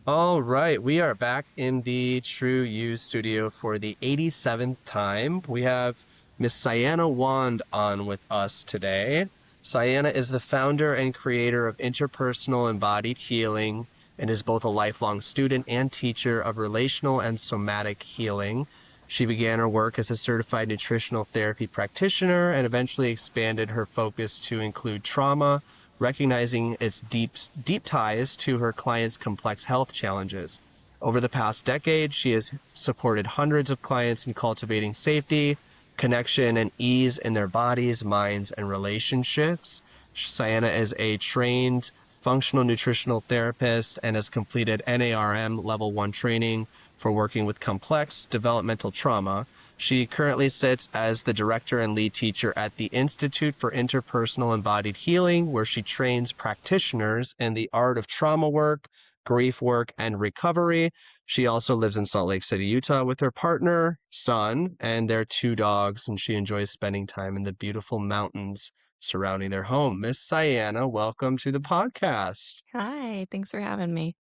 All right, we are back in the TRU-U studio for the 87th time. We have Miss Syanna Wand on with us today. Syanna is the founder and creator of Interpersonal Embodied Healing and is both a lifelong student and teacher of relational and somatic healing. She began her work as a certified nutritional therapy practitioner and eventually expanded her focus to include trauma, recognizing its deep ties to her clients' complex health challenges. Over the past decade, she has supported hundreds of clients in cultivating safety, connection, and ease in their bodies, minds, and relationships. Syanna is a trained functional nutritional therapist and has completed NARM Level 1 training for working with complex developmental trauma. She currently sits as the director and lead teacher at the Institute for Interpersonal Embodied Healing, where she trains practitioners in the art of trauma work, grief work, and recovery. She also lives in Salt Lake City, Utah with her partner, son, and their two dogs, and she enjoys spending time in the beautiful mountains surrounding their home. Miss Syanna, welcome to the podcast. Hi, thanks for having me.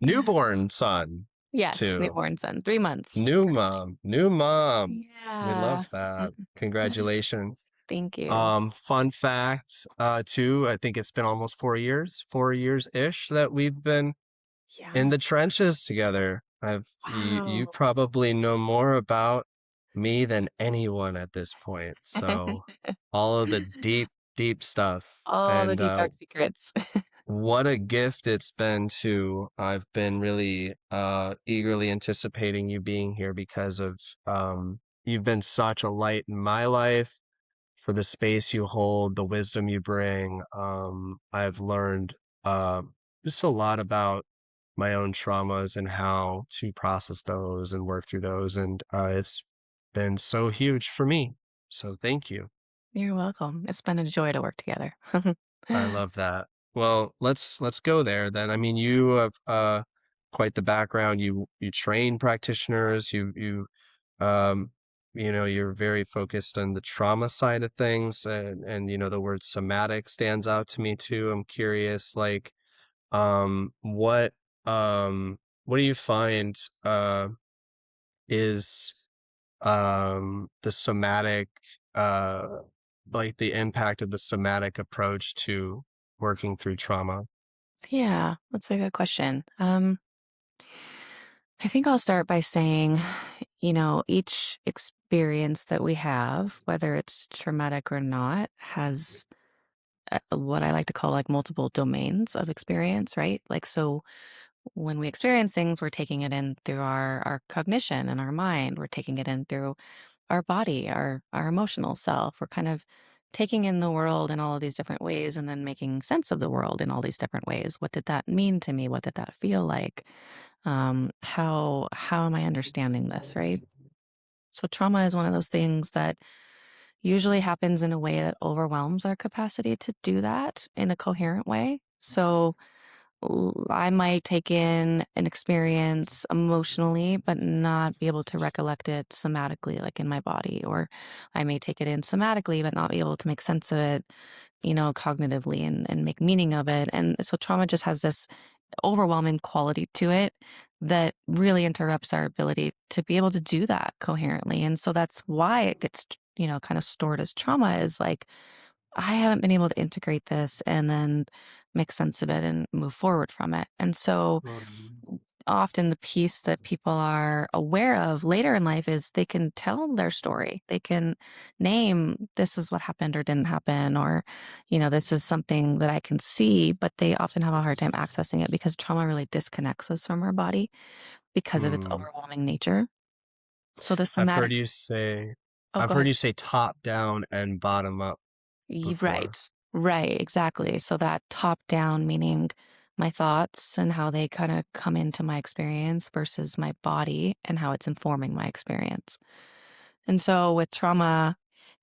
Newborn son, Yes, too. newborn son, 3 months New currently. mom, new mom. We Yeah. love that. Congratulations. Thank you. Fun fact, too, I think it's been almost 4 years, 4 years-ish that we've been in Yeah. the trenches together. You Wow. probably know more about me than anyone at this point. So all of the deep stuff. All the And deep, dark secrets. what a gift it's been to. I've been really eagerly anticipating you being here because of you've been such a light in my life for the space you hold, the wisdom you bring. I've learned uh, just a lot about my own traumas and how to process those and work through those. And it's been so huge for me. So thank you. You're welcome. It's been a joy to work together. I love that. Well, let's go there then. I mean, you have quite the background. You train practitioners. Um you're very focused on the trauma side of things, and the word somatic stands out to me too. I'm curious, like, um what what do you find is the somatic uh like the impact of the somatic approach to working through trauma? Yeah, that's a good question. I think I'll start by saying, each experience that we have, whether it's traumatic or not, has what I like to call like multiple domains of experience, right? Like, so when we experience things, we're taking it in through our cognition and our mind. We're taking it in through our body, our emotional self. We're kind of taking in the world in all of these different ways and then making sense of the world in all these different ways. What did that mean to me? What did that feel like? How am I understanding this, right? So trauma is one of those things that usually happens in a way that overwhelms our capacity to do that in a coherent way. So I might take in an experience emotionally, but not be able to recollect it somatically, like in my body. Or I may take it in somatically, but not be able to make sense of it, cognitively and make meaning of it. And so trauma just has this overwhelming quality to it that really interrupts our ability to be able to do that coherently. And so that's why it gets, kind of stored as trauma is like, I haven't been able to integrate this and then make sense of it and move forward from it. And so Mm. often the piece that people are aware of later in life is they can tell their story. They can name this is what happened or didn't happen, or, this is something that I can see, but they often have a hard time accessing it because trauma really disconnects us from our body because of its Mm. overwhelming nature. So the I've heard somatic, you say oh, I've go heard ahead. you say top down and bottom up Right. before. Right, exactly. So that top down, meaning my thoughts and how they kind of come into my experience versus my body and how it's informing my experience. And so with trauma,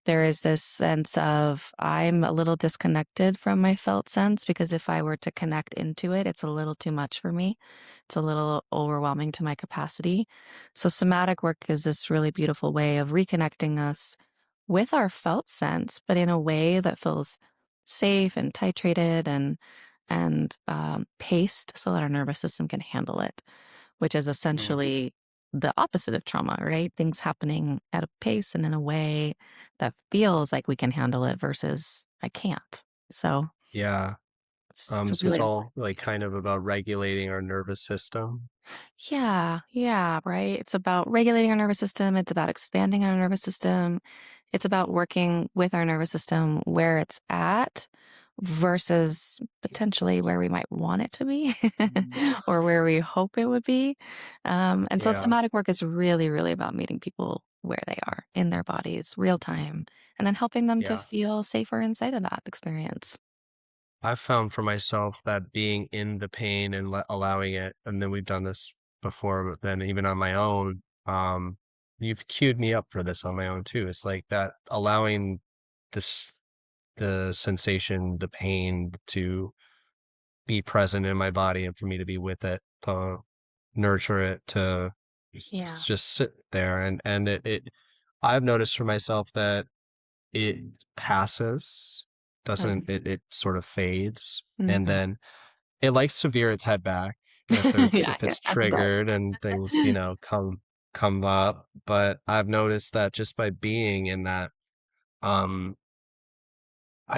there is this sense of I'm a little disconnected from my felt sense because if I were to connect into it, it's a little too much for me. It's a little overwhelming to my capacity. So somatic work is this really beautiful way of reconnecting us with our felt sense, but in a way that feels safe and titrated and and paced so that our nervous system can handle it, which is Mm. essentially the opposite of trauma, right? Things happening at a pace and in a way that feels like we can handle it versus I can't. So Yeah. it's So it's really all important like piece. kind of about regulating our nervous system. Yeah, yeah, right. It's about regulating our nervous system. It's about expanding our nervous system. It's about working with our nervous system where it's at versus potentially where we might want it to be or where we hope it would be. And so Yeah. somatic work is really, really about meeting people where they are in their bodies, real time, and then helping them to Yeah. feel safer inside of that experience. I've found for myself that being in the pain and allowing it, and then we've done this before, but then even on my own, you've cued me up for this on my own too. It's like that allowing this, the sensation, the pain to be present in my body and for me to be with it, to nurture it, to Yeah. just sit there. And I've noticed for myself that it passes, doesn't, it sort of fades. And Mhm. then it likes to veer its head back Yeah, if yeah, it's as it does. triggered and things, come up. But I've noticed that just by being in that, um,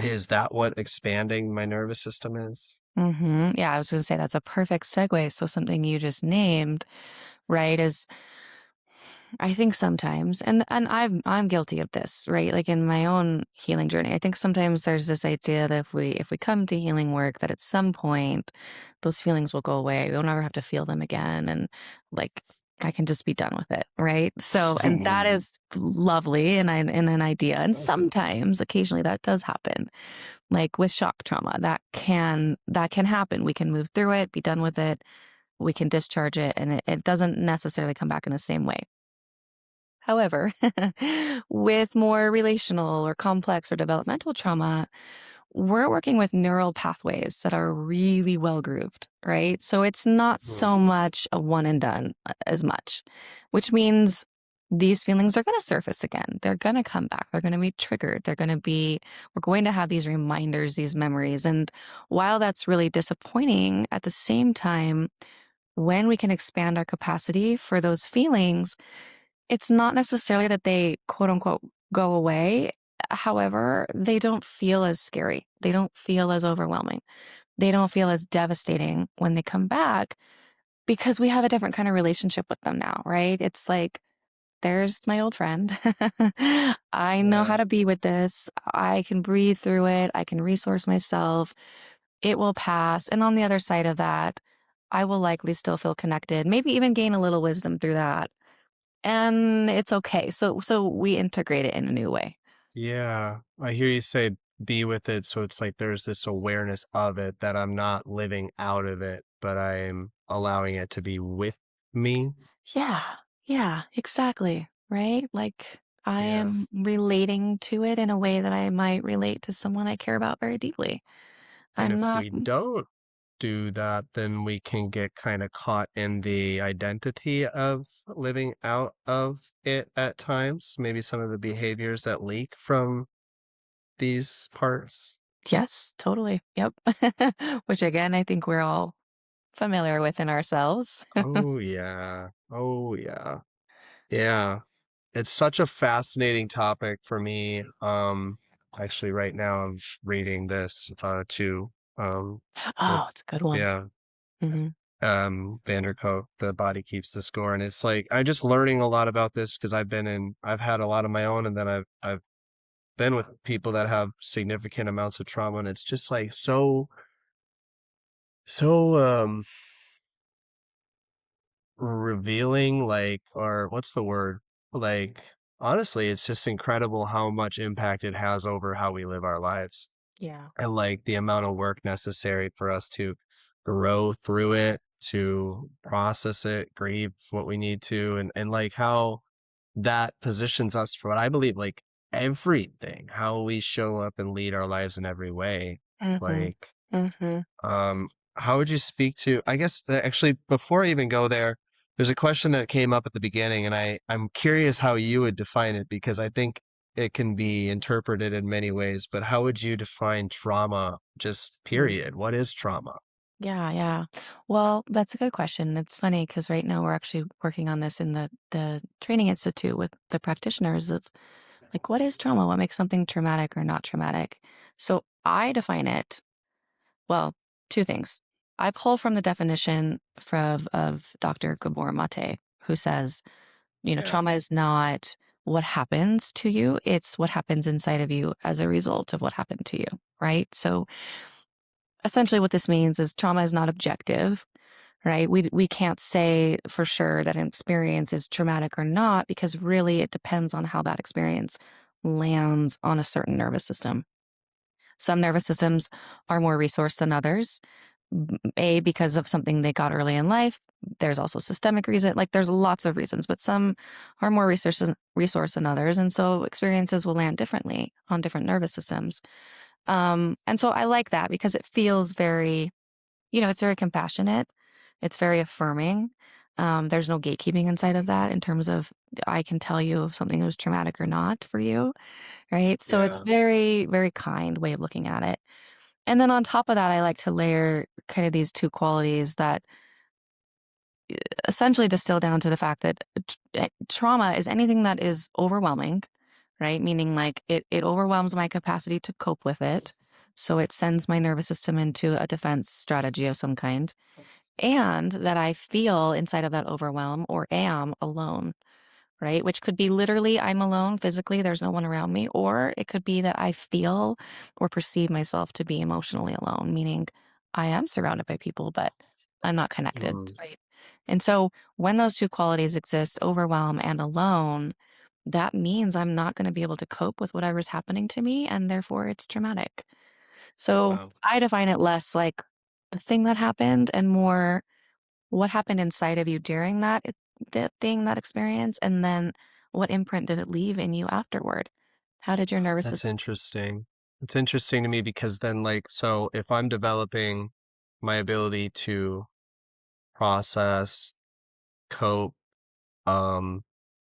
is that what expanding my nervous system is? Yeah, I was going to say that's a perfect segue. So something you just named, right, is I think sometimes, and I'm guilty of this, right? Like in my own healing journey, I think sometimes there's this idea that if we come to healing work, that at some point those feelings will go away. We'll never have to feel them again, and like I can just be done with it, right? So, and that is lovely, and an idea, and sometimes, occasionally, that does happen. Like with shock trauma, that can happen. We can move through it, be done with it, we can discharge it, and it doesn't necessarily come back in the same way. However, with more relational or complex or developmental trauma, we're working with neural pathways that are really well grooved, right? So it's not Mhm. so much a one and done as much, which means these feelings are going to surface again. They're going to come back. They're going to be triggered. We're going to have these reminders, these memories. And while that's really disappointing, at the same time, when we can expand our capacity for those feelings, it's not necessarily that they quote unquote go away. However, they don't feel as scary. They don't feel as overwhelming. They don't feel as devastating when they come back because we have a different kind of relationship with them now, right? It's like, there's my old friend. I know how Yeah. to be with this. I can breathe through it. I can resource myself. It will pass. And on the other side of that, I will likely still feel connected, maybe even gain a little wisdom through that, and it's okay. So we integrate it in a new way. Yeah, I hear you say be with it. So it's like there's this awareness of it that I'm not living out of it, but I'm allowing it to be with me. Yeah. Yeah, exactly. Right? Like I Yeah. am relating to it in a way that I might relate to someone I care about very deeply. And I'm if not we don't do that, then we can get kind of caught in the identity of living out of it at times. Maybe some of the behaviors that leak from these parts. yes, totally. Yep. Which again, I think we're all familiar with in ourselves. Oh, yeah. Oh, yeah. Yeah. It's such a fascinating topic for me. Actually, right now I'm reading this too. With Oh, it's a good one. yeah, Hmm. Vanderkook, The Body Keeps the Score, and it's like I'm just learning a lot about this because I've had a lot of my own, and then I've been with people that have significant amounts of trauma, and it's just like so revealing, like, or what's the word? Like, honestly, it's just incredible how much impact it has over how we live our lives Yeah. and like the amount of work necessary for us to grow through it, to process it, grieve what we need to, and like how that positions us for what I believe, like everything, how we show up and lead our lives in every way. Hmm. Like, Hmm. um, how would you speak to, I guess actually before I even go there, there's a question that came up at the beginning and I'm curious how you would define it because I think it can be interpreted in many ways, but how would you define trauma, just period? What is trauma? Yeah, yeah. Well, that's a good question. It's funny because right now we're actually working on this in the training institute with the practitioners of like what is trauma? What makes something traumatic or not traumatic? So I define it, well, two things. I pull from the definition of Dr. Gabor Mate, who says, Yeah. trauma is not what happens to you, it's what happens inside of you as a result of what happened to you, right? So essentially what this means is trauma is not objective, right? We can't say for sure that an experience is traumatic or not because really it depends on how that experience lands on a certain nervous system. Some nervous systems are more resourced than others. A, because of something they got early in life. There's also systemic reason. Like there's lots of reasons, but some are more resource than others. And so experiences will land differently on different nervous systems. And so I like that because it feels very, it's very compassionate. It's very affirming. There's no gatekeeping inside of that in terms of I can tell you if something was traumatic or not for you, right? So it's Yeah. very, very kind way of looking at it. And then on top of that, I like to layer kind of these two qualities that essentially distill down to the fact that trauma is anything that is overwhelming, right? Meaning like it overwhelms my capacity to cope with it. So it sends my nervous system into a defense strategy of some kind. And that I feel inside of that overwhelm or am alone, right? Which could be literally I'm alone physically, there's no one around me, or it could be that I feel or perceive myself to be emotionally alone, meaning I am surrounded by people, but I'm not connected, Mm. right? And so when those two qualities exist, overwhelm and alone, that means I'm not going to be able to cope with whatever's happening to me, and therefore it's traumatic. So Wow. I define it less like the thing that happened and more what happened inside of you during that thing, that experience, and then what imprint did it leave in you afterward? How did your nervous That's system? interesting. It's interesting to me because then, like, so if I'm developing my ability to process, cope, um,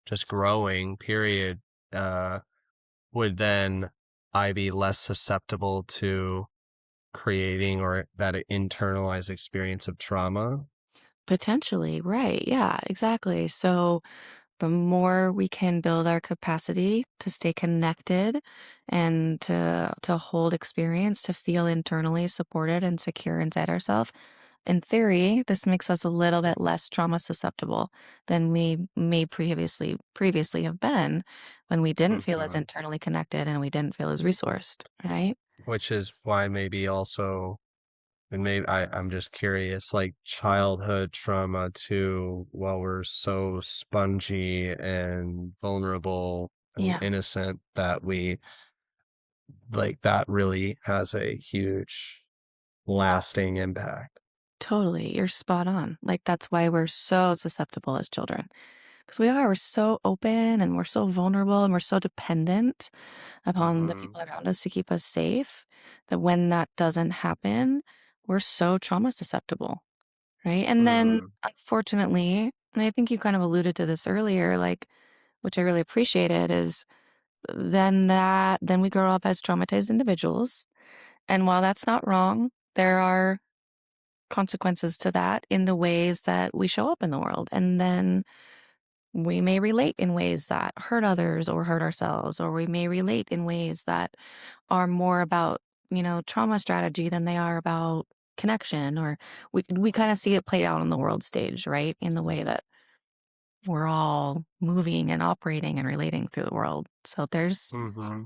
just growing, period, uh, would then I be less susceptible to creating or that internalized experience of trauma? Potentially, right. Yeah, exactly. So the more we can build our capacity to stay connected and to hold experience, to feel internally supported and secure inside ourselves, in theory, this makes us a little bit less trauma susceptible than we may previously have been when we didn't feel as Hmm. internally connected and we didn't feel as resourced, right? Which is why maybe also, and maybe I'm just curious, like childhood trauma too, while we're so spongy and vulnerable and Yeah, innocent that we like that really has a huge lasting impact. totally. You're spot on. Like that's why we're so susceptible as children. Because we are, we're so open and we're so vulnerable and we're so dependent upon the Hmm. people around us to keep us safe that when that doesn't happen, we're so trauma susceptible, right? And then Hmm. unfortunately, and I think you kind of alluded to this earlier, like, which I really appreciated, is then we grow up as traumatized individuals. And while that's not wrong, there are consequences to that in the ways that we show up in the world. And then we may relate in ways that hurt others or hurt ourselves, or we may relate in ways that are more about, trauma strategy than they are about connection, or we kind of see it play out on the world stage, right? In the way that we're all moving and operating and relating through the world. So Hmm.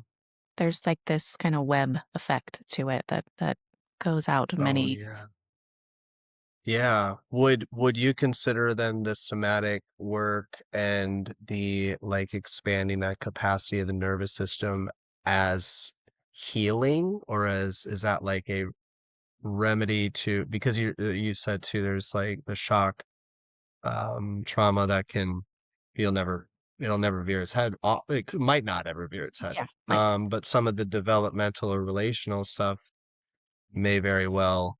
there's like this kind of web effect to it that goes out Oh many. yeah. Yeah. Would you consider then the somatic work and the like expanding that capacity of the nervous system as healing, or as is that like a remedy to, because you said too there's like the shock trauma that can you'll never it'll never veer its head off, might not ever veer its head, Yeah, right. but some of the developmental or relational stuff may very well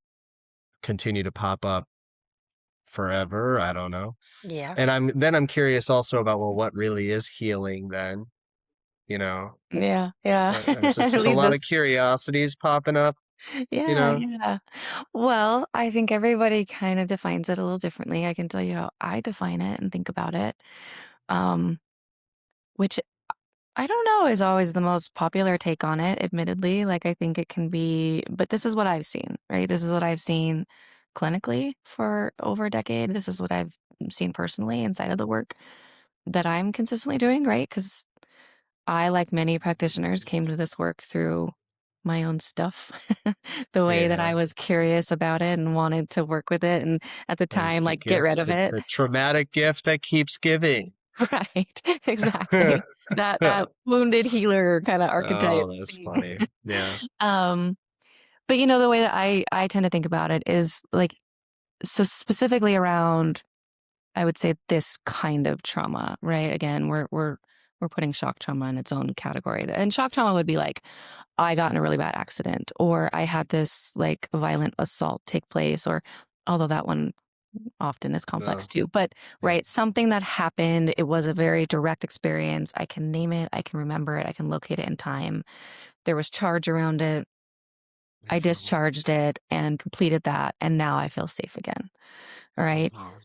continue to pop up forever. I don't know. Yeah. And I'm curious also about, well, what really is healing then? you know. Yeah, yeah. There's It just a leads lot of us. curiosities popping up, you Yeah, know. yeah. Well, I think everybody kind of defines it a little differently. I can tell you how I define it and think about it. Um, which I don't know is always the most popular take on it, admittedly. Like, I think it can be, but this is what I've seen, right? This is what I've seen clinically for over a decade. This is what I've seen personally inside of the work that I'm consistently doing, right? Because I, like many practitioners, came to this work through my own stuff, the way that I Yeah. was curious about it and wanted to work with it. And at the There's time, the like, get rid gift, of it. the traumatic gift that keeps giving. Right. Exactly. That wounded healer kind of archetype Oh, that's thing. funny. Yeah. Um, but the way that I tend to think about it is like, so specifically around, I would say, this kind of trauma, right? Again, we're putting shock trauma in its own category. And shock trauma would be like, I got in a really bad accident, or I had this like violent assault take place, or although that one often is complex No. too. But Yeah. right, something that happened, it was a very direct experience. I can name it, I can remember it, I can locate it in time. There was charge around it. I Mhm. discharged it and completed that, and now I feel safe again. All right. Mhm.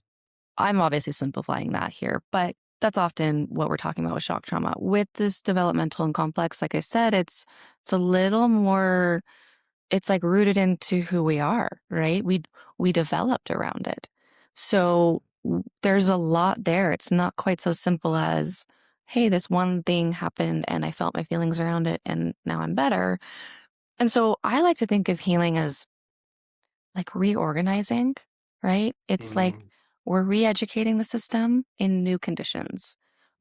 I'm obviously simplifying that here, but that's often what we're talking about with shock trauma. With this developmental and complex, like I said, it's a little more, it's like rooted into who we are, right? We developed around it. So there's a lot there. It's not quite so simple as, hey, this one thing happened and I felt my feelings around it and now I'm better. And so I like to think of healing as like reorganizing, right? It's like Mhm. we're re-educating the system in new conditions.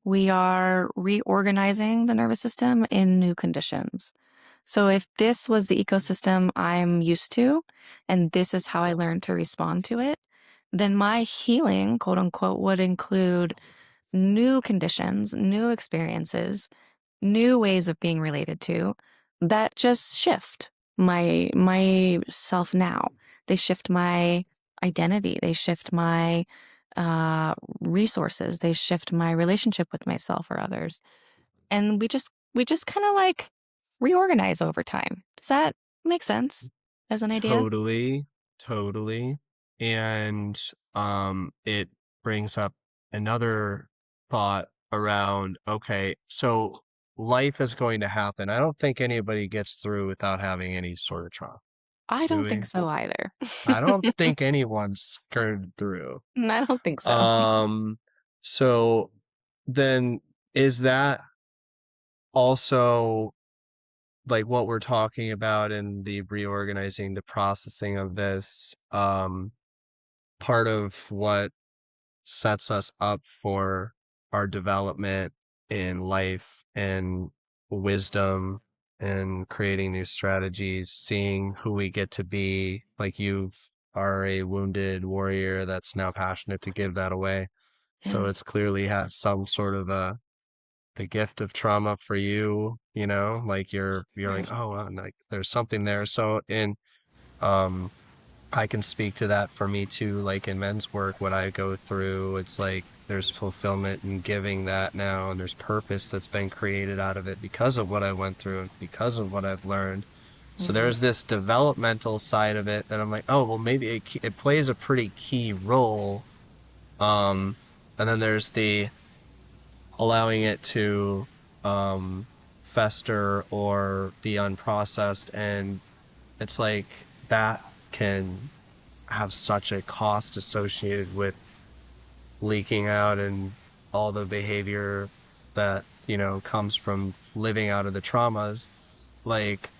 We are reorganizing the nervous system in new conditions. So if this was the ecosystem I'm used to, and this is how I learned to respond to it, then my healing, quote unquote, would include new conditions, new experiences, new ways of being related to that just shift my self now. They shift my identity. They shift my resources. They shift my relationship with myself or others. And we just kind of like reorganize over time. Does that make sense as an idea? Totally, totally. And it brings up another thought around, okay, so life is going to happen. I don't think anybody gets through without having any sort of trauma, I do don't think we? so either. I don't think anyone's skirted through. I don't think so. Um, so then is that also like what we're talking about in the reorganizing, the processing of this, part of what sets us up for our development in life and wisdom and creating new strategies, seeing who we get to be. Like you are a wounded warrior that's now passionate to give that away. So Yeah. it's clearly has some sort of the gift of trauma for you, you know, like you're Right. like, oh, well, like there's something there. So in um I can speak to that for me too, like in men's work, what I go through, it's like there's fulfillment in giving that now, and there's purpose that's been created out of it because of what I went through and because of what I've learned. So Hmm. there's this developmental side of it that I'm like, oh, well, maybe it plays a pretty key role. Um, and then there's the allowing it to um fester or be unprocessed, and it's like that can have such a cost associated with leaking out and all the behavior that, you know, comes from living out of the traumas. Like,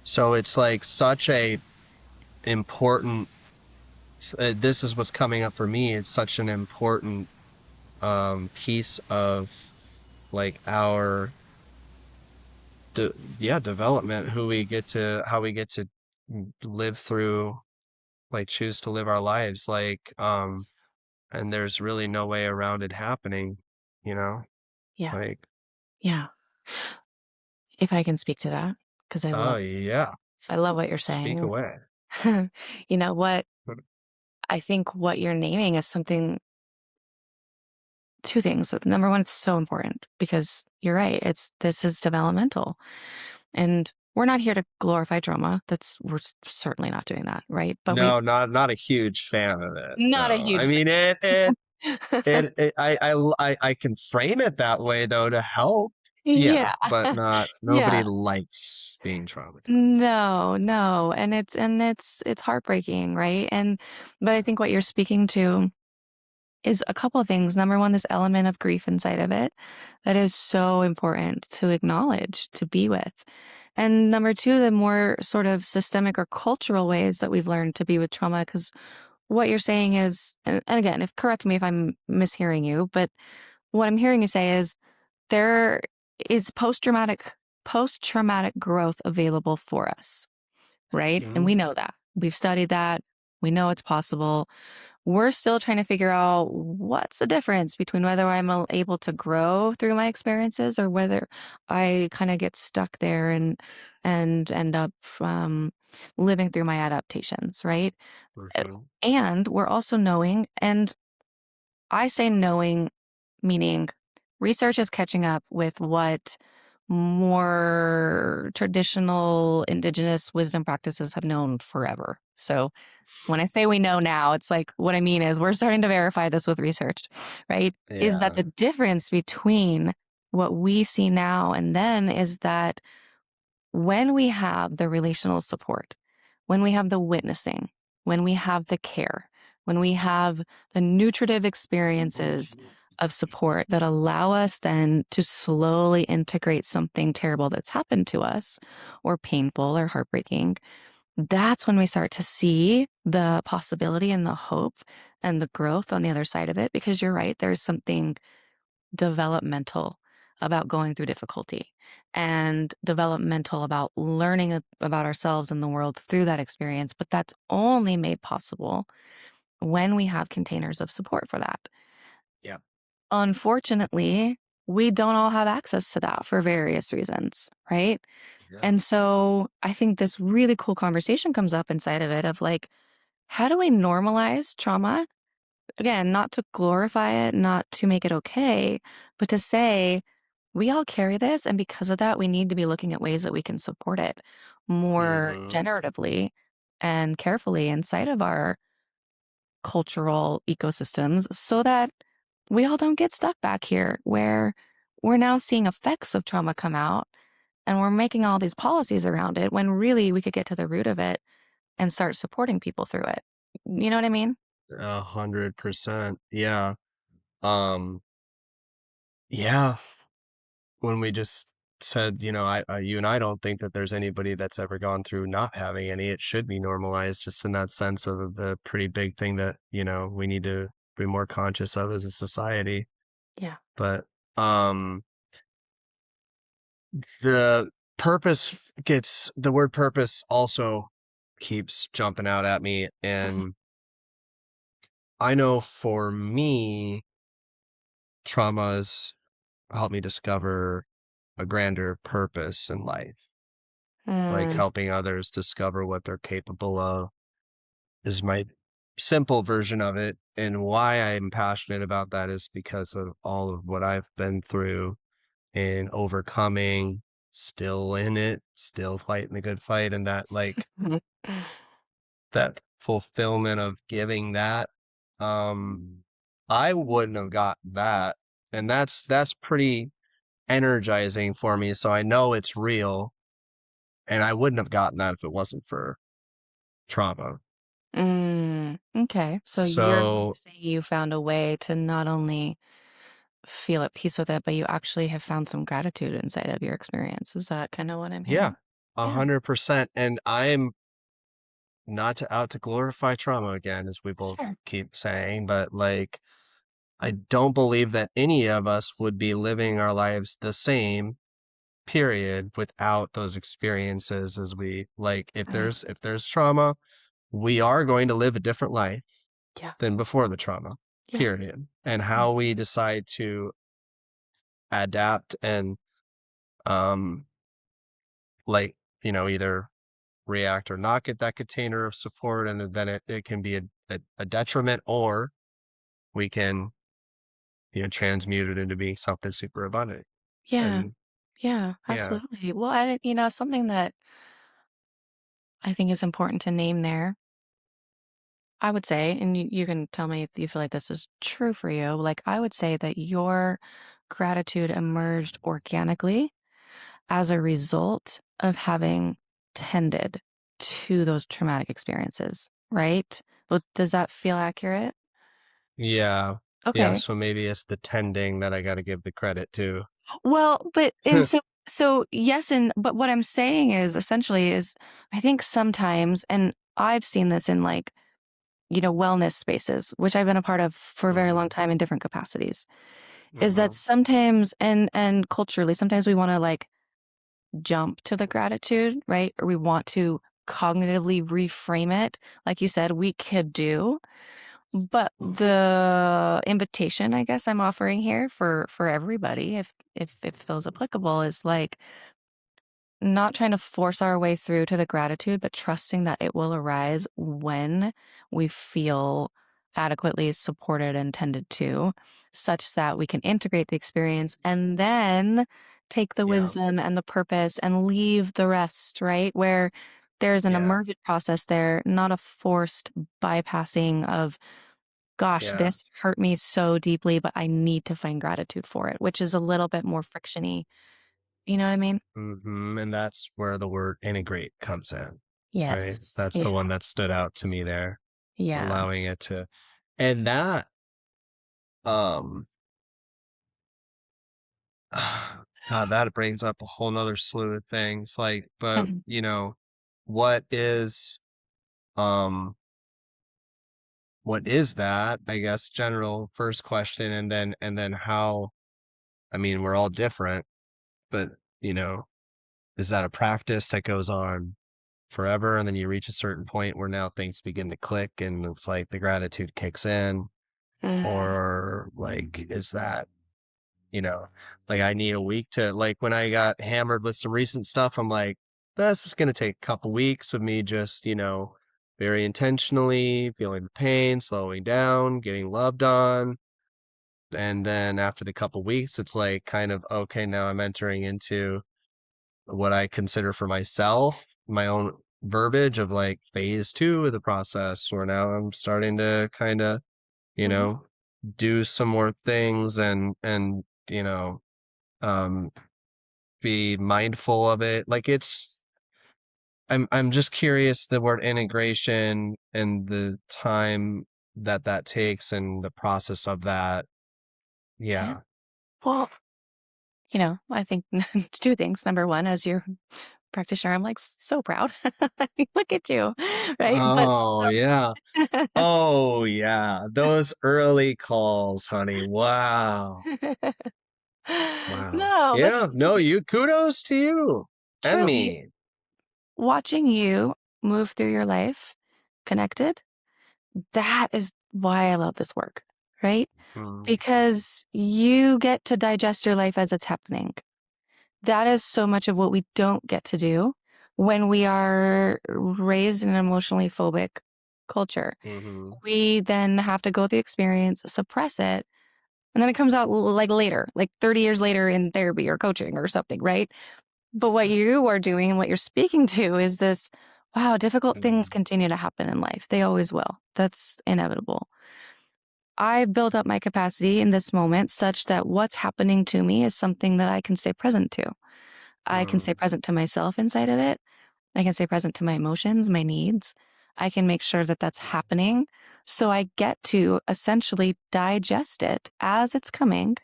so it's like such a important, this is what's coming up for me. It's such an important piece of like our yeah, development, who we get to, how we get to live through, like choose to live our lives. Like, and there's really no way around it happening, you know? Yeah. Like, Yeah. If I can speak to that, because oh yeah, I love what you're speak saying. away. You know what? I think what you're naming is something two things. So number one, it's so important because you're right. This is developmental, and we're not here to glorify trauma. We're certainly not doing that, right? But we No, not a huge fan of it. not a No, I huge mean fan. I can frame it that way though to help. Yeah, Yeah. but not nobody Yeah. likes being traumatized. No, no. And it's heartbreaking, right? But I think what you're speaking to is a couple of things. Number one, this element of grief inside of it that is so important to acknowledge, to be with. And number two, the more sort of systemic or cultural ways that we've learned to be with trauma. Because what you're saying is, and again, if correct me if I'm mishearing you, but what I'm hearing you say is there is post traumatic growth available for us, right? And Mhm. we know that. We've studied that. We know it's possible. We're still trying to figure out what's the difference between whether I'm able to grow through my experiences or whether I kind of get stuck there and end up living through my adaptations, right? Uh, Mhm. And we're also knowing, and I say knowing, meaning research is catching up with what more traditional indigenous wisdom practices have known forever. So when I say we know now, it's like what I mean is we're starting to verify this with research, right? Is that Yeah. the difference between what we see now and then is that when we have the relational support, when we have the witnessing, when we have the care, when we have the nutritive experiences of support that allow us then to slowly integrate something terrible that's happened to us or painful or heartbreaking, that's when we start to see the possibility and the hope and the growth on the other side of it. Because you're right, there's something developmental about going through difficulty and developmental about learning about ourselves and the world through that experience. But that's only made possible when we have containers of support for that. Yeah. Unfortunately, we don't all have access to that for various reasons, right? Yeah. And so I think this really cool conversation comes up inside of it of like, how do we normalize trauma? Again, not to glorify it, not to make it okay, but to say, we all carry this. And because of that, we need to be looking at ways that we can support it more Mhm. generatively and carefully inside of our cultural ecosystems so that we all don't get stuck back here where we're now seeing effects of trauma come out and we're making all these policies around it when really we could get to the root of it and start supporting people through it. You know what I mean? 100%. Yeah. Um, yeah. When we just said, you and I don't think that there's anybody that's ever gone through not having any. It should be normalized just in that sense of the pretty big thing that, we need to be more conscious of as a society. Yeah. But um the the word purpose also keeps jumping out at me. And I know for me, traumas helped me discover a grander purpose in life, like Mm, helping others discover what they're capable of is my simple version of it. And why I'm passionate about that is because of all of what I've been through and overcoming, still in it, still fighting the good fight, and that fulfillment of giving that. I wouldn't have got that. And that's pretty energizing for me. So I know it's real. And I wouldn't have gotten that if it wasn't for trauma. okay. So you're So saying you found a way to not only feel at peace with it, but you actually have found some gratitude inside of your experience. Is that kind of what I'm yeah, hearing? a Yeah, 100%. And I'm not out to glorify trauma again, as we both sure. keep saying, but I don't believe that any of us would be living our lives the same period without those experiences. As we Right. if there's trauma, we are going to live a different life Yeah. than before the trauma, Yeah. period. And Yeah. how we decide to adapt and um like either react or not get that container of support, and then it can be a detriment, or we can transmuted into being something super abundant. Yeah. And Yeah, yeah, absolutely. Well, and something that I think is important to name there, I would say, and you can tell me if you feel like this is true for you. Like, I would say that your gratitude emerged organically as a result of having tended to those traumatic experiences, right? Well, does that feel accurate? yeah, yeah. Okay. So maybe it's the tending that I got to give the credit to. Well, but and so yes, and but what I'm saying is essentially is I think sometimes, and I've seen this in like, wellness spaces, which I've been a part of for a very long Hmm. time in different capacities, is that Hmm. sometimes and culturally, sometimes we want to like jump to the gratitude, right? Or we want to cognitively reframe it, like you said, we could do. But the invitation, I guess I'm offering here for everybody, if it feels applicable, is like not trying to force our way through to the gratitude, but trusting that it will arise when we feel adequately supported and tended to, such that we can integrate the experience and then take the Yeah, wisdom and the purpose and leave the rest, right? Where there's an yeah, emergent process there, not a forced bypassing of, gosh, yeah. this hurt me so deeply, but I need to find gratitude for it, which is a little bit more frictiony. You know what I mean? And that's where the word integrate comes in, right? Yes. That's Yeah. the one that stood out to me there, Yeah. allowing it to, and that, um, God, that brings up a whole nother slew of things. Like, but what is, um, what is that? I guess general first question, and then how? I mean, we're all different, but you know, is that a practice that goes on forever, and then you reach a certain point where now things begin to click, and it's like the gratitude kicks in, Mm, or like, is that you know, like I need a week to like when I got hammered with some recent stuff, I'm like, this is gonna take a couple weeks of me just, very intentionally feeling the pain, slowing down, getting loved on. And then after the couple weeks, it's like kind of okay, now I'm entering into what I consider for myself, my own verbiage of like phase two of the process, where now I'm starting to kind of, you mhm, know, do some more things and um be mindful of it. Like I'm just curious the word integration and the time that takes and the process of that. yeah. Yeah. Well, I think 2 things. Number 1, as your practitioner, I'm, like, so proud. Look at you, right? But Oh, also yeah. Oh, yeah. Those early calls, honey. Wow. Wow. No, but Yeah. No, you kudos to you and truly, me. watching you move through your life connected, that is why I love this work, right? Mm, Because you get to digest your life as it's happening. That is so much of what we don't get to do when we are raised in an emotionally phobic culture. hmm. We then have to go through the experience, suppress it, and then it comes out like later, like 30 years later in therapy or coaching or something, right? But what you are doing and what you're speaking to is this, wow, difficult things Mm, continue to happen in life. They always will. That's inevitable. I've built up my capacity in this moment such that what's happening to me is something that I can stay present to. I can stay mm, present to myself inside of it. I can stay present to my emotions, my needs. I can make sure that that's happening. So I get to essentially digest it as it's coming,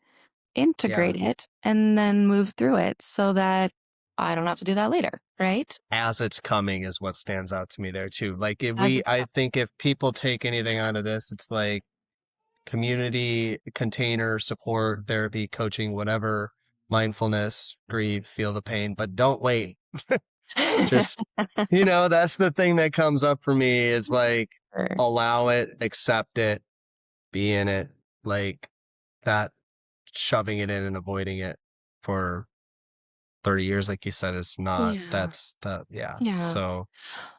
yeah. integrate it, and then move through it so that I don't have to do that later, right? As it's coming is what stands out to me there too. Like if As we, it's I coming. think if people take anything out of this, it's like community, container, support, therapy, coaching, whatever, mindfulness, grieve, feel the pain, but don't wait. Just, that's the thing that comes up for me is like Sure. allow it, accept it, be in it, like that shoving it in and avoiding it for 30 years, like you said, is not, Yeah. that's that, yeah. Yeah. So,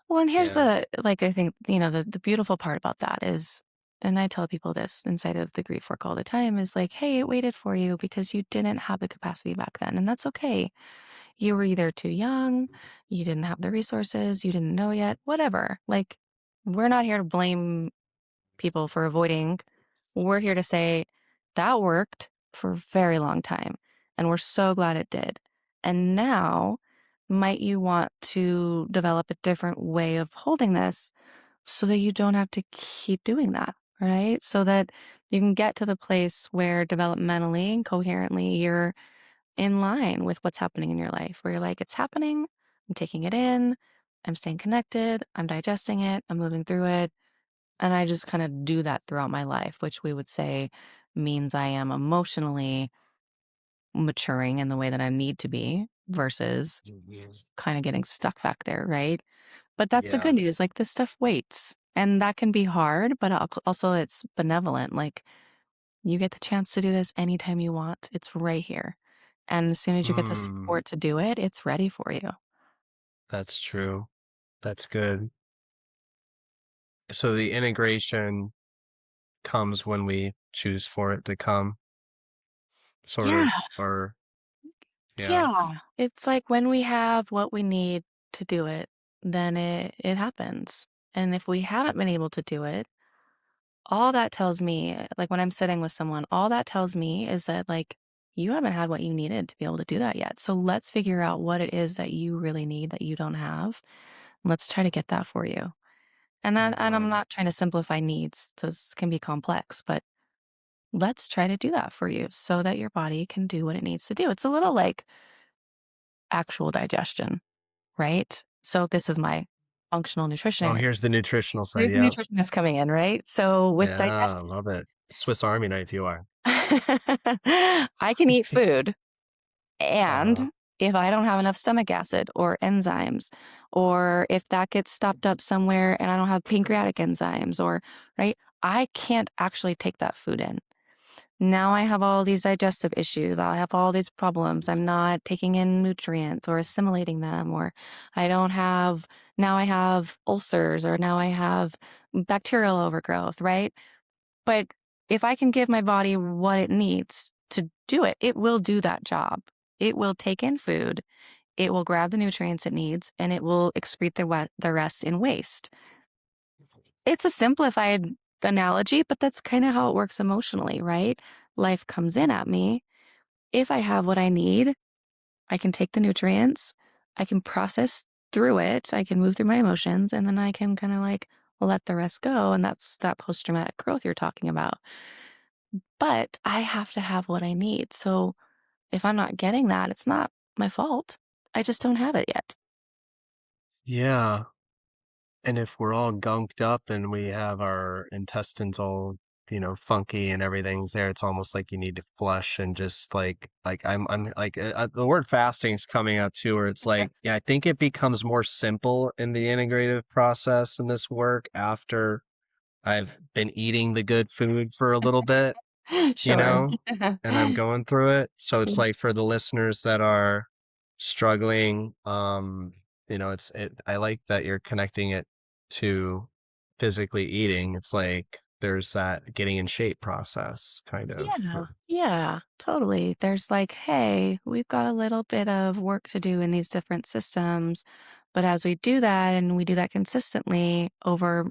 Well, and here's yeah. the like I think, the beautiful part about that is and I tell people this inside of the grief work all the time, is like, hey, it waited for you because you didn't have the capacity back then. And that's okay. You were either too young, you didn't have the resources, you didn't know yet, whatever. Like, we're not here to blame people for avoiding. We're here to say that worked for a very long time. And we're so glad it did. And now, might you want to develop a different way of holding this so that you don't have to keep doing that, right? So that you can get to the place where developmentally and coherently you're in line with what's happening in your life, where you're like, it's happening, I'm taking it in, I'm staying connected, I'm digesting it, I'm moving through it. And I just kind of do that throughout my life, which we would say means I am emotionally maturing in the way that I need to be versus Mhm. kind of getting stuck back there, right? But that's the Yeah. good news. Like, this stuff waits. And that can be hard, but also it's benevolent. Like, you get the chance to do this anytime you want. It's right here. And as soon as you get the Mm, support to do it, it's ready for you. that's true. That's good. So the integration comes when we choose for it to come, sort Yeah. of, or yeah. Yeah. It's like when we have what we need to do it, then it happens. And if we haven't been able to do it, all that tells me, like when I'm sitting with someone, all that tells me is that like you haven't had what you needed to be able to do that yet. So let's figure out what it is that you really need that you don't have. Let's try to get that for you. And I'm Mm, not trying to simplify needs. Those can be complex, but let's try to do that for you so that your body can do what it needs to do. It's a little like actual digestion, right? So this is my functional oh, nutrition. here's the nutritional side. There's a Yep. nutritionist coming in, right? So with Yeah, digestion, love it. Swiss Army knife you are. I can eat food, Uh-huh. and if I don't have enough stomach acid or enzymes, or if that gets stopped up somewhere and I don't have pancreatic enzymes, or right, I can't actually take that food in. Now I have all these digestive issues. I have all these problems. I'm not taking in nutrients or assimilating them, or I don't have, now I have ulcers, or now I have bacterial overgrowth, right? But if I can give my body what it needs to do it, it will do that job. It will take in food, it will grab the nutrients it needs, and it will excrete the rest in waste. It's a simplified analogy, but that's kind of how it works emotionally, right? Life comes in at me. If I have what I need, I can take the nutrients, I can process through it, I can move through my emotions, and then I can kind of like let the rest go. And that's that post traumatic growth you're talking about. But I have to have what I need. So if I'm not getting that, it's not my fault. I just don't have it yet. Yeah. And if we're all gunked up and we have our intestines all, funky and everything's there, it's almost like you need to flush and just I'm like the word fasting is coming up too, where it's like, yeah, I think it becomes more simple in the integrative process in this work after I've been eating the good food for a little bit, you Sure. know, and I'm going through it. So it's Yeah. like for the listeners that are struggling, I like that you're connecting it to physically eating. It's like there's that getting in shape process kind of. Yeah, totally. There's like, hey, we've got a little bit of work to do in these different systems. But as we do that and we do that consistently over,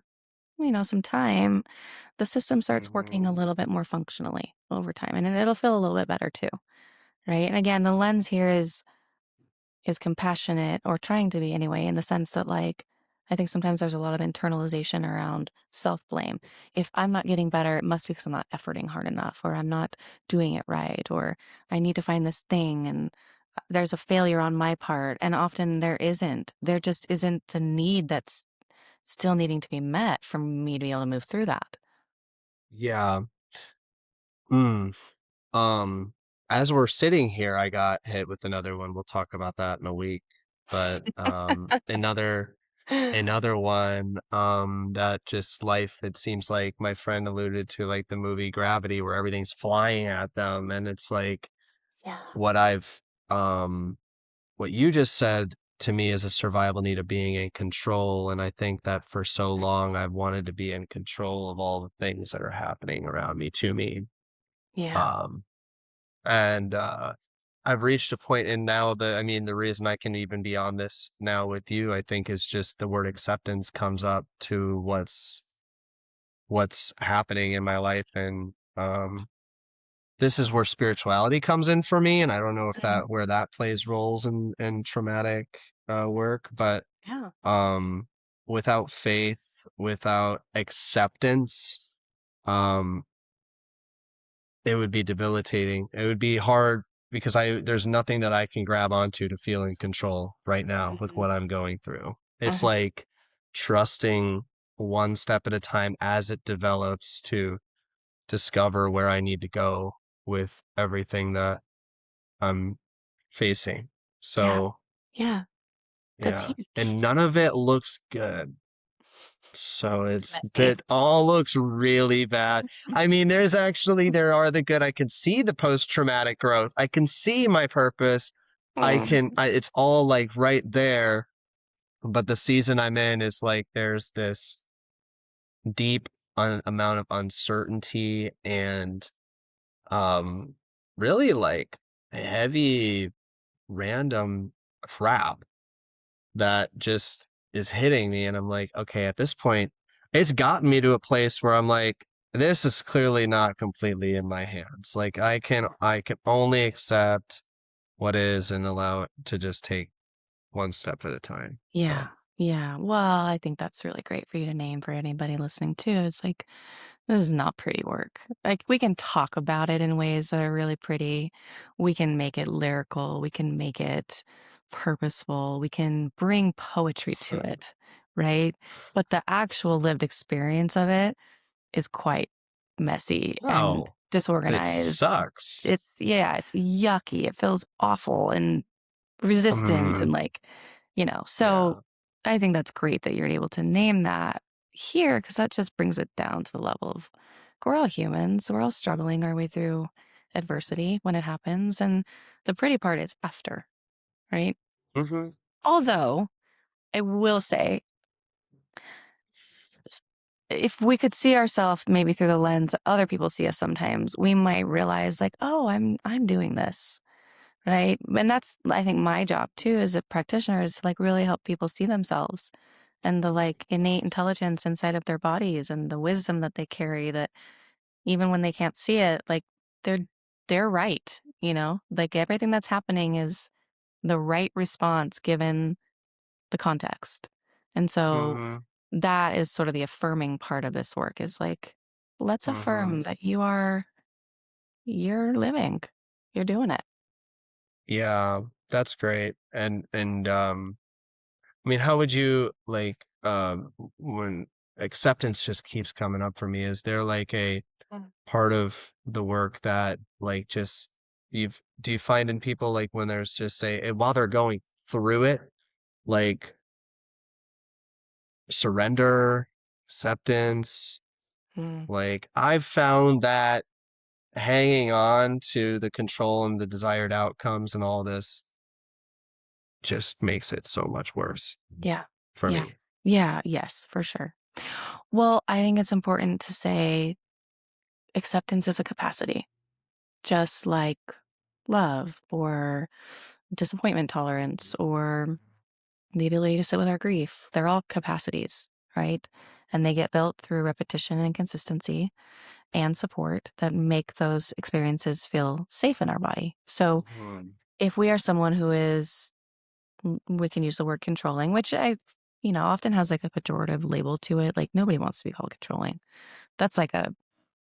some time, the system starts working Hmm. a little bit more functionally over time and it'll feel a little bit better too. Right. And again, the lens here is compassionate, or trying to be anyway, in the sense that like I think sometimes there's a lot of internalization around self-blame. If I'm not getting better, it must be because I'm not efforting hard enough, or I'm not doing it right, or I need to find this thing and there's a failure on my part. And often there isn't. There just isn't the need that's still needing to be met for me to be able to move through that. Yeah. Mm. Um, as we're sitting here, I got hit with another one. We'll talk about that in a week. But another one that just life, it seems like my friend alluded to, like the movie Gravity, where everything's flying at them, and it's like Yeah. what I've um what you just said to me is a survival need of being in control. And I think that for so long I've wanted to be in control of all the things that are happening around me to me. Yeah. Um, and I've reached a point in now that, I mean, the reason I can even be on this now with you, I think, is just the word acceptance comes up to what's happening in my life. And this is where spirituality comes in for me. And I don't know if Mhm. that where that plays roles in traumatic work, but Yeah. um without faith, without acceptance, um it would be debilitating. It would be hard because there's nothing that I can grab onto to feel in control right now with Mhm. what I'm going through. It's Mhm. like trusting one step at a time as it develops to discover where I need to go with everything that I'm facing. Yeah. So, Yeah. That's yeah. huge. And none of it looks good. So It's it messy. all looks really bad. I mean, there are the good. I can see the post-traumatic growth. I can see my purpose. Mm. It's all like right there. But the season I'm in is like, there's this deep amount of uncertainty and, um, really like heavy random crap that just is hitting me. And I'm like, okay, at this point, it's gotten me to a place where I'm like, this is clearly not completely in my hands. Like I can only accept what is and allow it to just take one step at a time. Yeah. So, Yeah. Well, I think that's really great for you to name for anybody listening too. It's like, this is not pretty work. Like, we can talk about it in ways that are really pretty. We can make it lyrical. We can make it purposeful. We can bring poetry to it, right? But the actual lived experience of it is quite messy and oh, it disorganized. sucks. Yeah, it's yucky. It feels awful and resistant Mm, and like, so yeah. I think that's great that you're able to name that here because that just brings it down to the level of we're all humans. We're all struggling our way through adversity when it happens. And the pretty part is after, right? Hmm. Although I will say, if we could see ourselves maybe through the lens that other people see us sometimes, we might realize like, oh, I'm doing this. Right. And that's, I think, my job too as a practitioner is to like really help people see themselves and the like innate intelligence inside of their bodies and the wisdom that they carry that even when they can't see it, like they're they're right, like everything that's happening is the right response given the context. And so Hmm. that is sort of the affirming part of this work is like, let's Hmm. affirm that you're living, you're doing it. Yeah, that's great. I mean, how would you like when acceptance just keeps coming up for me? Is there like a Mm. part of the work that like just do you find in people like when there's just while they're going through it, like surrender, acceptance, Mm. like I've found that hanging on to the control and the desired outcomes and all this just makes it so much worse Yeah. for Yeah. me. Yeah. Yes, for sure. Well, I think it's important to say acceptance is a capacity, just like love or disappointment tolerance or the ability to sit with our grief. They're all capacities, right? And they get built through repetition and consistency and support that make those experiences feel safe in our body. So Mhm. if we are someone who is, we can use the word controlling, which often has like a pejorative label to it. Like nobody wants to be called controlling. That's like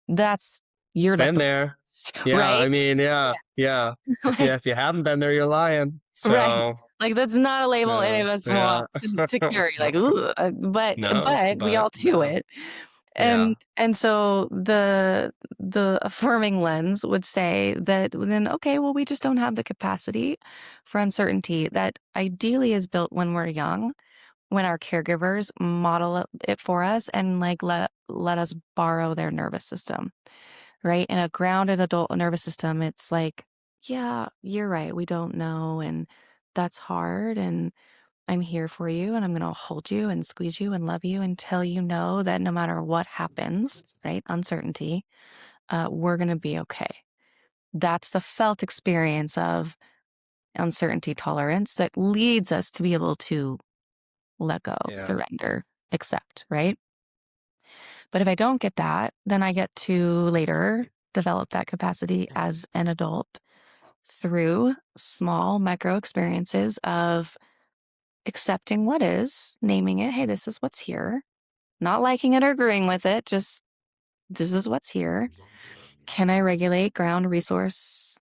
that's you're like Been the there. worst, Yeah, I right? mean, yeah, yeah. Like, If you haven't been there, you're lying. right. So, Like that's not a label any yeah, of us yeah. want to carry. Like, ooh, No, but we but all do yeah, it. yeah. And so the affirming lens would say that then okay, well we just don't have the capacity for uncertainty that ideally is built when we're young, when our caregivers model it for us and like let us borrow their nervous system. Right? In a grounded adult nervous system, it's like, yeah, you're right. We don't know. And that's hard. And I'm here for you and I'm going to hold you and squeeze you and love you until you know that no matter what happens, right? Uncertainty, we're going to be okay. That's the felt experience of uncertainty tolerance that leads us to be able to let go, Yeah. surrender, accept, right? But if I don't get that, then I get to later develop that capacity as an adult through small micro experiences of accepting what is, naming it, hey, this is what's here, not liking it or agreeing with it, just this is what's here. Can I regulate, ground, resource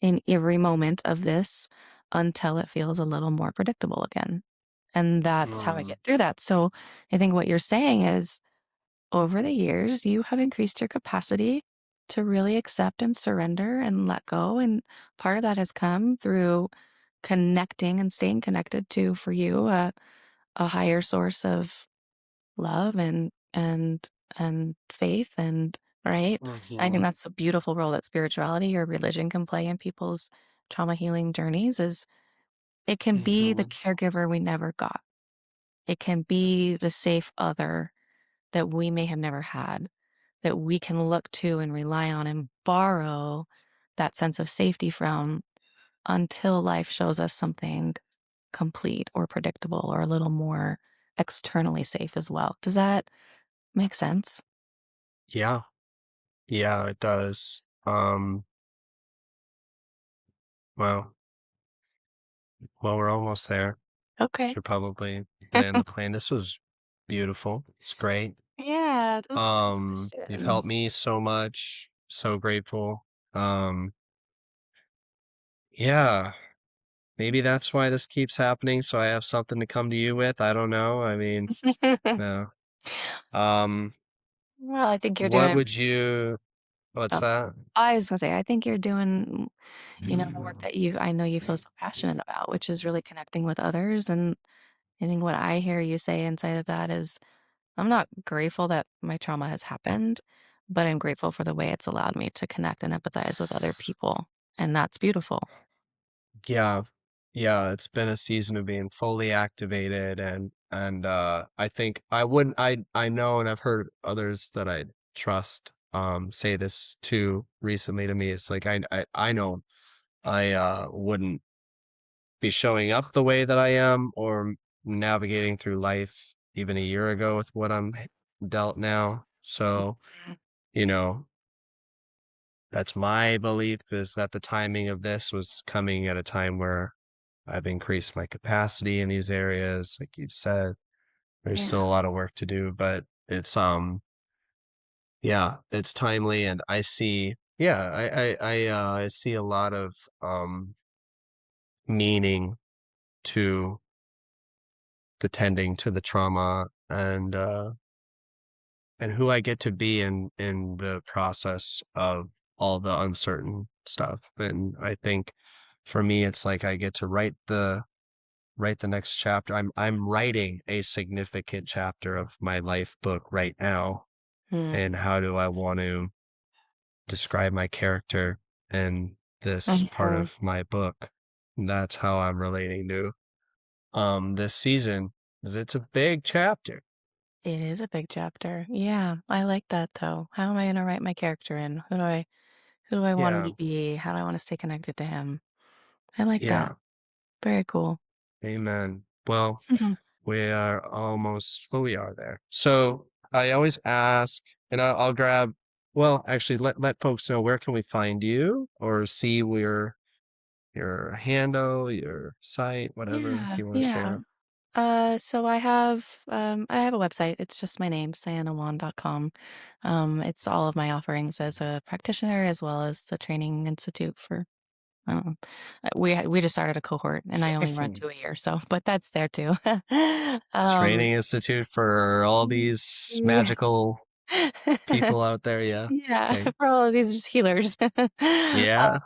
in every moment of this until it feels a little more predictable again? And that's how I Mm, get through that. So I think what you're saying is over the years, you have increased your capacity to really accept and surrender and let go. And part of that has come through connecting and staying connected to, for you, a higher source of love and faith and right. And I think mhm, that's a beautiful role that spirituality or religion can play in people's trauma healing journeys is it can be the mhm. caregiver we never got. It can be the safe other that we may have never had, that we can look to and rely on and borrow that sense of safety from until life shows us something complete or predictable or a little more externally safe as well. Does that make sense? Yeah. Yeah, it does. Well, well, we're almost there. Okay. Should probably land the plane. This was beautiful. It's great. Yeah, those good You've helped questions. me so much. So grateful. Um, yeah, maybe that's why this keeps happening, so I have something to come to you with. I don't know. I mean, no. Um, Well, I think you're doing what it. would you, what's that? I was gonna say, I think you're doing, the work that I know you feel so passionate about, which is really connecting with others. And I think what I hear you say inside of that is, I'm not grateful that my trauma has happened, but I'm grateful for the way it's allowed me to connect and empathize with other people. And that's beautiful. Yeah. Yeah, it's been a season of being fully activated and I think I wouldn't I know and I've heard others that I trust say this too recently to me. It's like I know I wouldn't be showing up the way that I am or navigating through life even a year ago with what I'm dealt now. So, Mhm. you know, that's my belief is that the timing of this was coming at a time where I've increased my capacity in these areas. Like you said, there's Yeah. still a lot of work to do, but it's yeah, it's timely and I see yeah, I see a lot of meaning to the tending to the trauma and who I get to be in the process of all the uncertain stuff. And I think for me it's like I get to write the next chapter. I'm writing a significant chapter of my life book right now. Mm. And how do I want to describe my character in this part Mhm. of my book? And that's how I'm relating to this season, because it's a big chapter. It is a big chapter. Yeah, I like that though. How am I gonna write my character in? Who do I want him Yeah, to be? How do I want to stay connected to him? I like that. yeah. Very cool. Amen. Well, we are almost, well, we are there. So I always ask, and I'll grab, well, actually, let folks know where can we find you or see your handle, your site, whatever, if Yeah, you want to yeah. share. So I have a website. It's just my name, cyannawand.com. It's all of my offerings as a practitioner as well as the training institute for I don't know. We just started a cohort and I only run 2 a year, so but that's there too. Um Training Institute for all these yeah. magical people out there. Yeah. Yeah, Okay. for all of these just healers. Yeah.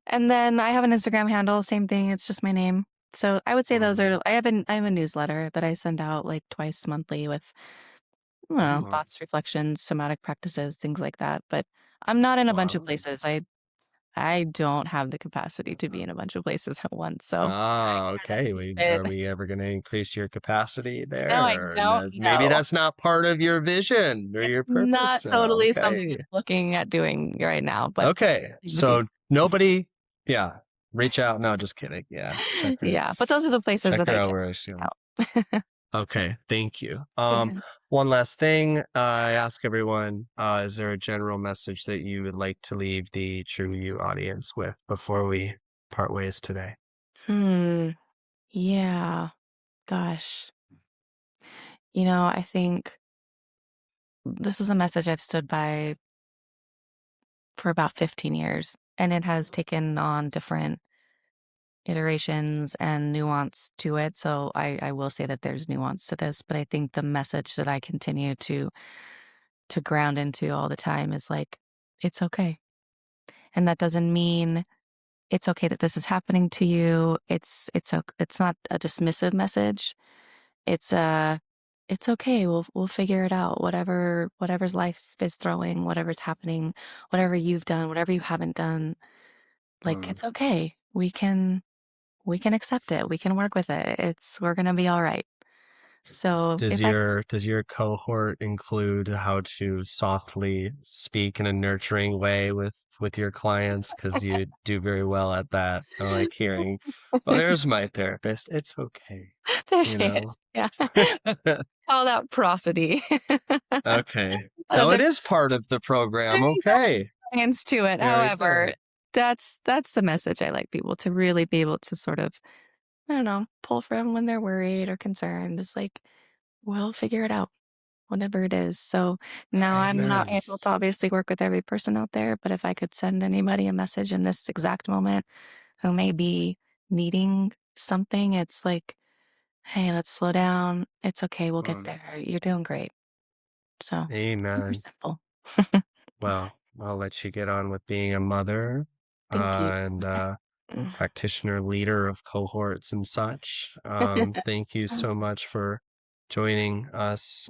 And then I have an Instagram handle, same thing, it's just my name. So I would say those Mhm. are I have a newsletter that I send out, like, twice monthly with, I don't know, Oh, thoughts, reflections, somatic practices, things like that, but I'm not in a bunch of wow. places. I don't have the capacity to be in a bunch of places at once, so I Ah, kinda okay. keep Are it. we ever going to increase your capacity No, I there? Or don't maybe know. that's not part of your vision or It's your purpose. not So, totally something okay. I'm looking at doing right now, but Okay. maybe. So nobody, yeah, reach out. No, just kidding. Yeah. Yeah, but those are the places Check that her I out generally where check she'll. out. Okay. Thank you. Yeah. One last thing. I ask everyone, is there a general message that you would like to leave the TRU-U audience with before we part ways today? Hmm. Yeah. Gosh. I think this is a message I've stood by for about 15 years, and it has taken on different iterations and nuance to it. So I will say that there's nuance to this, but I think the message that I continue to ground into all the time is like, it's okay. And that doesn't mean it's okay that this is happening to you. It's not a dismissive message. It's a it's okay. We'll figure it out. Whatever's life is throwing, whatever's happening, whatever you've done, whatever you haven't done, like Mm. it's okay. We can accept it. We can work with it. We're gonna be all right. So Does if I your cohort include how to softly speak in a nurturing way with your clients? Because you do very well at that. I like hearing, "Oh, there's my therapist. It's okay," there you she know? is. Yeah. Call that prosody. Okay. No, it There's is part of the program. very much Okay. science to it. Very However, good. that's the message I like people to really be able to sort of, I don't know, pull from when they're worried or concerned. It's like, we'll figure it out, whatever it is. So now I'm not Amen. able to obviously work with every person out there, but if I could send anybody a message in this exact moment who may be needing something, it's like, hey, let's slow down. It's okay. We'll get Mm. there. You're doing great. So super Amen. simple. Well, I'll let you get on with being a mother, Thank you. and practitioner leader of cohorts and such. Thank you so much for joining us.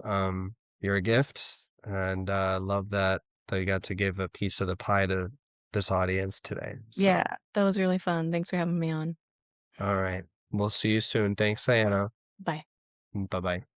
You're a gift, and love that you got to give a piece of the pie to this audience today. Yeah, So, that was really fun. Thanks for having me on. all right. We'll see you soon. Thanks, Syanna. Bye. Bye bye.